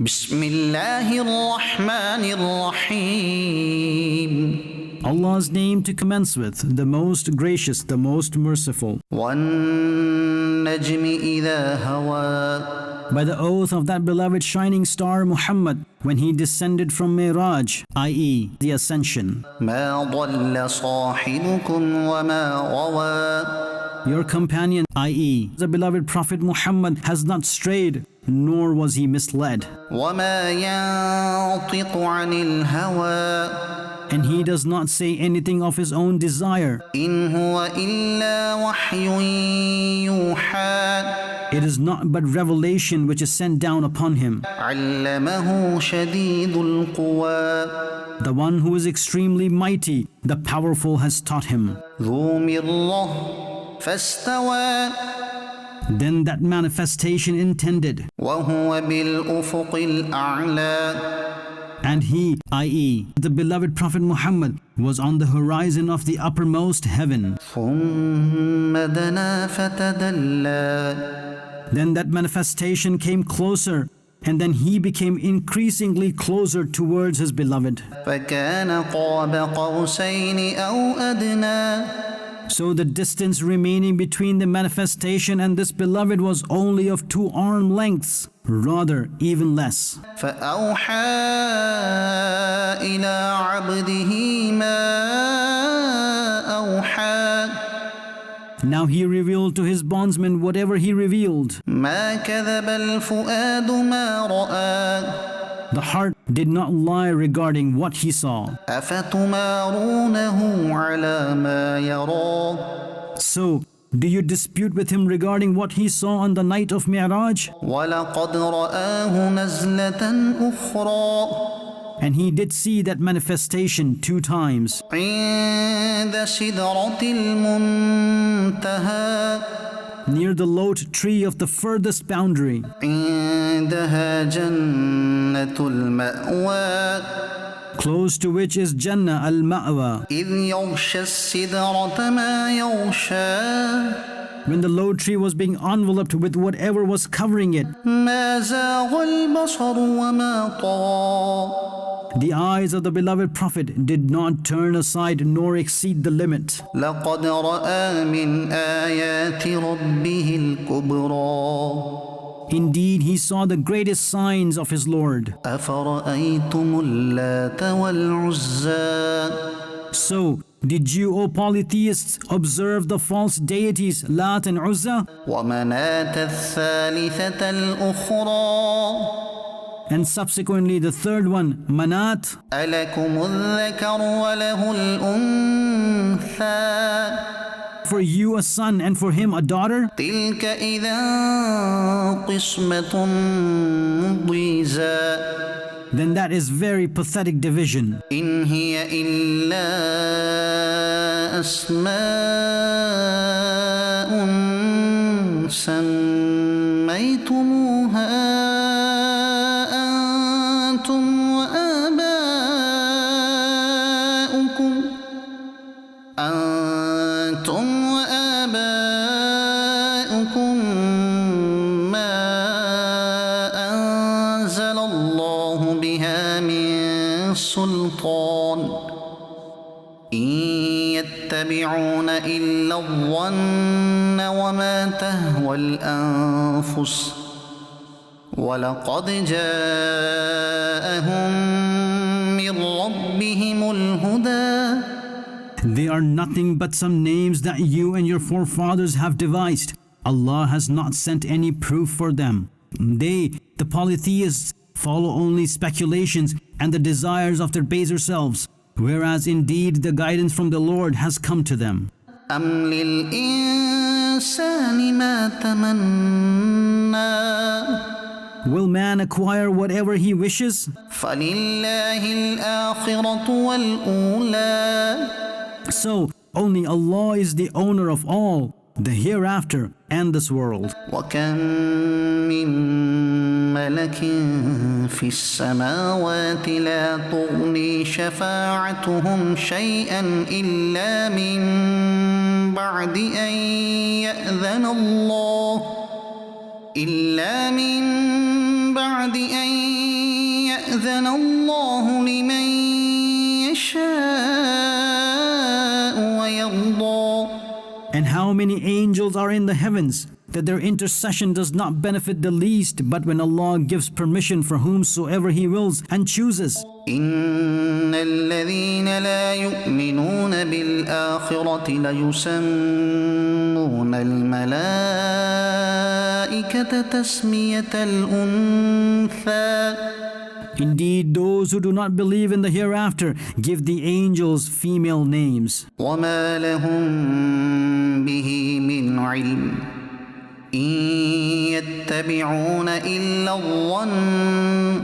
بسم الله الرحمن الرحيم. Allah's name to commence with, the most gracious, the most merciful. والنجم إذا هوى. By the oath of that beloved shining star Muhammad, when he descended from Miraj, i.e. the ascension. ما ضل صاحبكم وما غوى. Your companion, i.e. the beloved Prophet Muhammad, has not strayed, nor was he misled. وما ينطق عن الهوى. And he does not say anything of his own desire. إن هو إلا وحي يوحى. It is not but revelation which is sent down upon him. علمه شديد القوى. The one who is extremely mighty, the powerful, has taught him. ذو مرة فاستوى. Then that manifestation intended, وهو بالأفق الأعلى. and he, i.e. the beloved Prophet Muhammad, was on the horizon of the uppermost heaven. ثم دنا فتدلى. Then that manifestation came closer, and then he became increasingly closer towards his beloved. فكان قاب قوسين أو أدنى. So the distance remaining between the manifestation and this beloved was only of 2 arm lengths, rather even less. فأوحى إلى عبده ما أوحى. Now he revealed to his bondsman whatever he revealed. ما كذب الفؤاد ما رأى. The heart did not lie regarding what he saw. أفتمارونه على ما يرى. So, do you dispute with him regarding what he saw on the night of Mi'raj? ولقد رآه نزلة أخرى. And he did see that manifestation 2 times. عند سدرة المنتهى. Near the lote tree of the furthest boundary. عندها جنة المأوى. Close to which is Jannah al-Ma'wa. إذ يغشى السدرة ما يغشى. When the lote tree was being enveloped with whatever was covering it, ما زاغ البصر وما طغى. the eyes of the beloved Prophet did not turn aside nor exceed the limit. لقد رأى من آيات ربه الكبرى. Indeed, he saw the greatest signs of his Lord. أفرأيتم اللات والعزى. So, did you, O polytheists, observe the false deities Lat and Uzza? ومناة الثالثة الأخرى. And subsequently the third one, Manat. ألكم الذكر وله الأنثى. For you a son and for him a daughter? تلك إذا قسمة ضيزى. Then that is very pathetic division. إن هي إلا أسماء سميتموها أنتم وآباؤكم ما أنزل الله بها من سلطان. إن يتبعون إلا الظن وما تهوى الأنفس. ولقد جاءهم من ربهم الهدى. They are nothing but some names that you and your forefathers have devised. Allah has not sent any proof for them. They, the polytheists, follow only speculations and the desires of their baser selves, whereas indeed the guidance from the Lord has come to them. أم للإنسان ما تمنى. Will man acquire whatever he wishes? فلله الآخرة والأولى. So, only Allah is the owner of all, the hereafter and this world. وكم من ملك في السماوات لا تغني شفاعتهم شيئا إلا من بعد أن يأذن الله إلا من بعد أن يأذن الله لمن يشاء ويرضى. And how many angels are in the heavens, that their intercession does not benefit the least, but when Allah gives permission for whomsoever He wills and chooses. إن الذين لا يؤمنون بالآخرة ليسمون الملائكة تسمية الأنثى. Indeed, those who do not believe in the hereafter give the angels female names. وما لهم به من علم إن يتبعون إلا الظن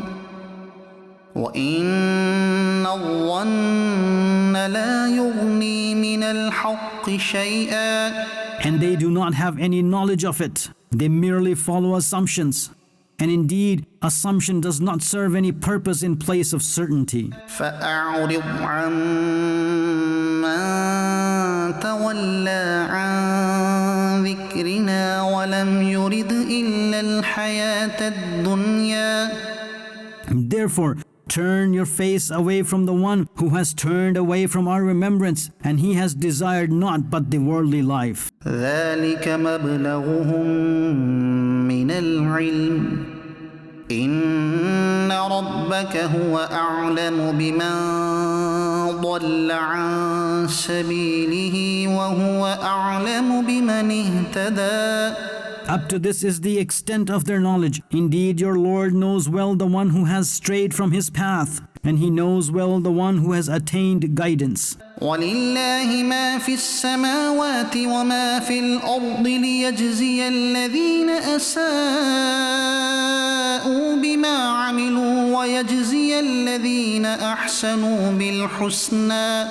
وإن الظن لا يغني من الحق شيئا. And they do not have any knowledge of it. They merely follow assumptions. And indeed, assumption does not serve any purpose in place of certainty. فأعرض عمن تولى عن ذكرنا ولم يرد إلا الحياة الدنيا. Therefore, turn your face away from the one who has turned away from our remembrance, and he has desired not but the worldly life. ذلك مبلغهم من العلم إن ربك هو أعلم بمن ضل عن سبيله وهو أعلم بمن اهتدى. Up to this is the extent of their knowledge. Indeed, your Lord knows well the one who has strayed from his path, and he knows well the one who has attained guidance. ولله ما في السماوات وما في الأرض ليجزي الذين أساءوا بما عملوا ويجزي الذين أحسنوا بالحسنى.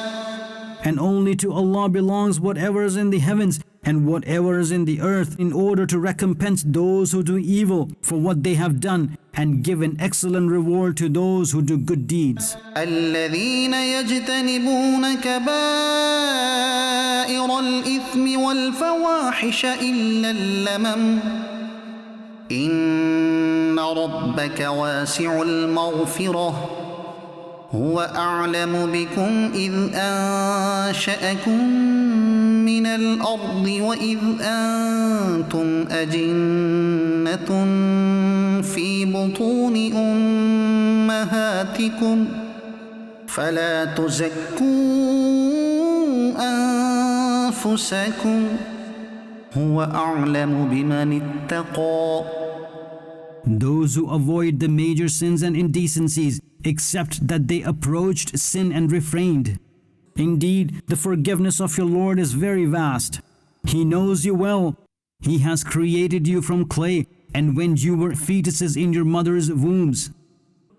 And only to Allah belongs whatever is in the heavens and whatever is in the earth, in order to recompense those who do evil for what they have done and give an excellent reward to those who do good deeds. الذين يجتنبون كبائر الإثم والفواحش إلا اللمم إن ربك واسع المغفرة هو أعلم بكم إذ أنشأكم من الأرض وإذ أنتم أجنة في بطون أمهاتكم فلا تزكوا أنفسكم هو أعلم بمن اتقى. Those who avoid the major sins and indecencies, except that they approached sin and refrained. Indeed, the forgiveness of your Lord is very vast. He knows you well. He has created you from clay and when you were fetuses in your mother's wombs.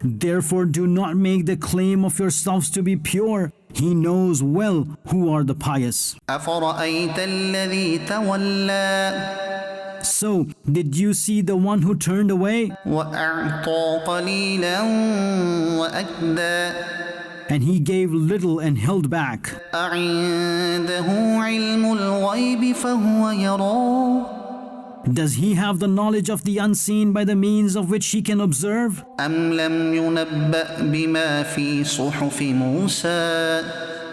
Therefore, do not make the claim of yourselves to be pure. He knows well who are the pious. أفرأيت الذي تولى So, did you see the one who turned away? وأعطى قليلا وأكدى And he gave little and held back. أعنده علم الغيب فهو يرى Does he have the knowledge of the unseen by the means of which he can observe? أم لم ينبأ بما في صحف موسى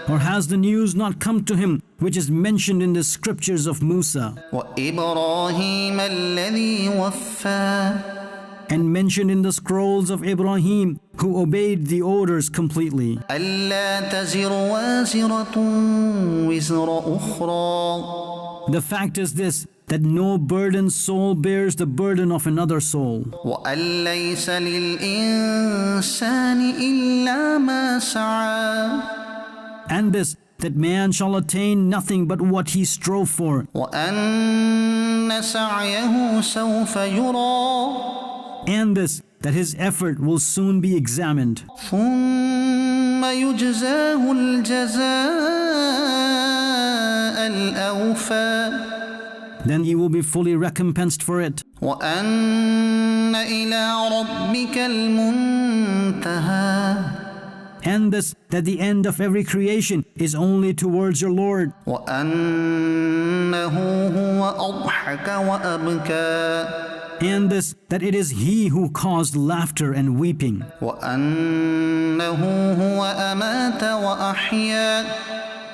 Or has the news not come to him which is mentioned in the scriptures of Musa وإبراهيم الذي وفى and mentioned in the scrolls of Ibrahim, who obeyed the orders completely? ألا تزر وازرة وزر أخرى The fact is this, that no burdened soul bears the burden of another soul. وأن ليس للإنسان إلا ما سعى And this, that man shall attain nothing but what he strove for. وأن سعيه سوف يرى And this, that his effort will soon be examined. ثم يجزاه الجزاء الأوفى Then he will be fully recompensed for it. وأن إلى ربك المنتهى And this, that the end of every creation is only towards your Lord. وأنه هو أضحك وأبكى and this, that it is He who caused laughter and weeping, وأنه هو أمات وأحيا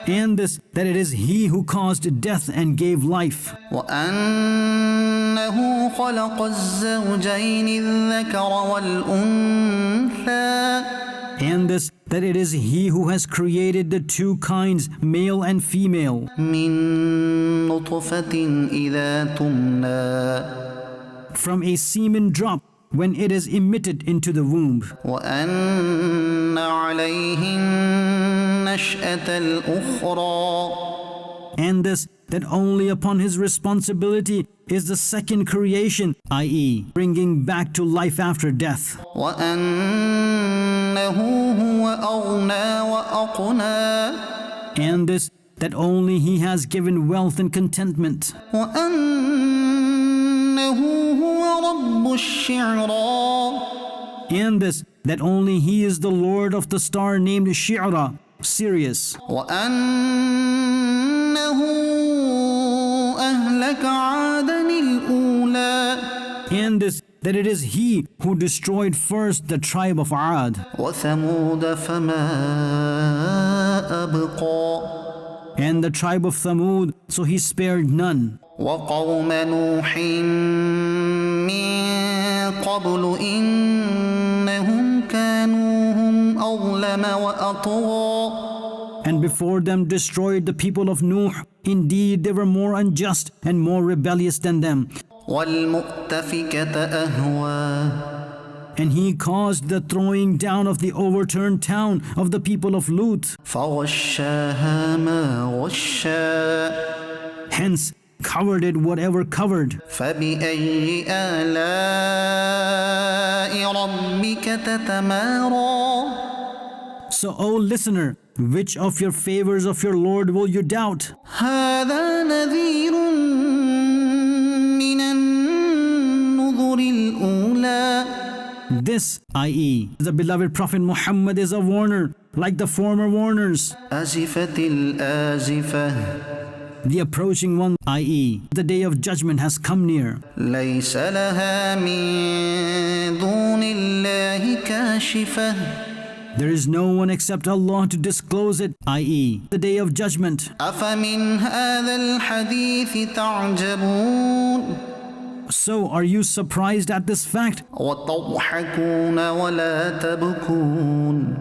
and this, that it is He who caused death and gave life, وأنه خلق الزوجين الذكر والأنثى and this, that it is He who has created the two kinds, male and female, من نطفة إذا تمنى from a semen drop when it is emitted into the womb, وأن عليه النشأة الأخرى and this, that only upon His responsibility is the second creation, i.e., bringing back to life after death, وأنه هو أغنى وأقنى and this, that only He has given wealth and contentment, وأنه هو رب الشعرى and this, that only He is the Lord of the star named Shi'ra, Sirius, وأنه أهلك عادا الأولى and this, that it is He who destroyed first the tribe of Ad, وثمود فما أبقى and the tribe of Thamud, so He spared none, وقوم نوح من قبل إنهم كانوا هم أظلم وأطغى and before them destroyed the people of Nuh. Indeed, they were more unjust and more rebellious than them. والمؤتفكة أهوى And He caused the throwing down of the overturned town of the people of Lut. فغشاها ما غشا Hence, covered it whatever covered. فبأي آلاء ربك تتمارى So, O listener, which of your favors of your Lord will you doubt? هذا نذير من النذر الأولى This, i.e., the beloved Prophet Muhammad is a warner, like the former warners. أزفت الآزفة The approaching one, i.e., the day of judgment has come near. ليس لها من دون الله كاشفة There is no one except Allah to disclose it, i.e., the day of judgment. أفمن هذا الحديث تعجبون So, are you surprised at this fact? وتضحكون ولا تبكون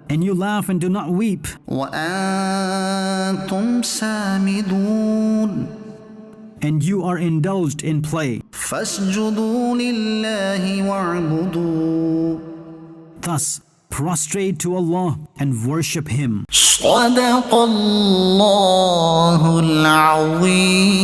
And you laugh and do not weep, وأنتم سامدون and you are indulged in play. فاسجدوا لله واعبدوا Thus, prostrate to Allah and worship Him. صدق الله العظيم